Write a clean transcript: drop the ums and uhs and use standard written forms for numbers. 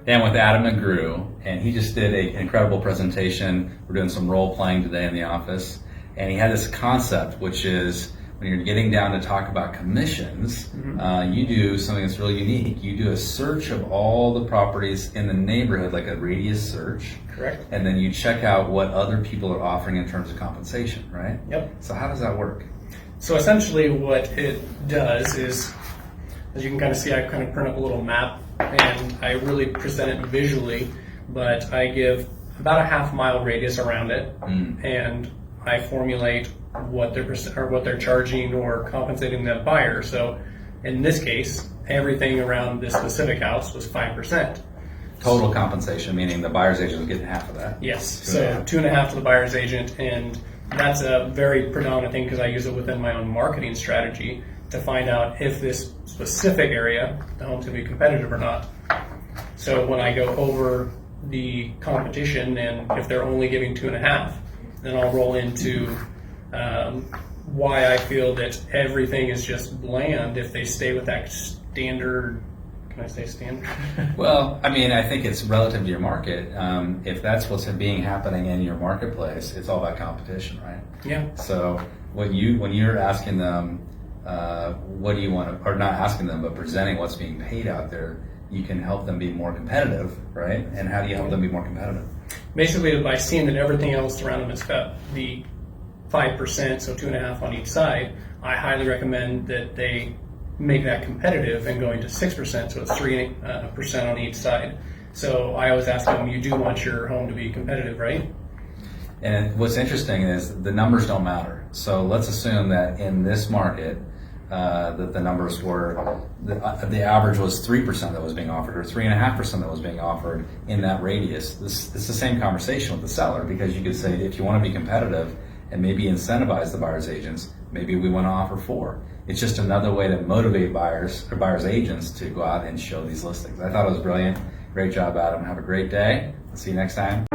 and with Adam McGrew, and he just did an incredible presentation. We're doing some role playing today in the office, and he had this concept, which is when you're getting down to talk about commissions, you do something that's really unique. You do a search of all the properties in the neighborhood, like a radius search. Correct. And then you check out what other people are offering in terms of compensation, right? Yep. So how does that work? So essentially what it does is, as you can kind of see, I kind of print up a little map and I really present it visually, but I give about a half-mile radius around it, and I formulate what they're charging or compensating the buyer. So in this case, everything around this specific house was 5%. Total compensation, meaning the buyer's agent was getting half of that. Yes, so 2.5 to the buyer's agent, and that's a very predominant thing because I use it within my own marketing strategy to find out if this specific area, the home's going to be competitive or not. So when I go over the competition, and if they're only giving 2.5, then I'll roll into why I feel that everything is just bland if they stay with that standard. Can I say standard? Well, I mean, I think it's relative to your market. If that's what's happening in your marketplace, it's all about competition, right? Yeah. So when you're asking them, what do you want to, or not asking them, but presenting what's being paid out there, you can help them be more competitive, right? And how do you help them be more competitive? Basically, by seeing that everything else around them is about the 5%, so 2.5 on each side, I highly recommend that they make that competitive and going to 6%, so it's 3% on each side. So I always ask them, you do want your home to be competitive, right? And what's interesting is the numbers don't matter. So let's assume that in this market, that the numbers were, the average was 3% that was being offered, or 3.5% that was being offered in that radius. It's the same conversation with the seller, because you could say, if you want to be competitive and maybe incentivize the buyer's agents, maybe we want to offer 4. It's just another way to motivate buyers or buyer's agents to go out and show these listings. I thought it was brilliant. Great job, Adam. Have a great day. I'll see you next time.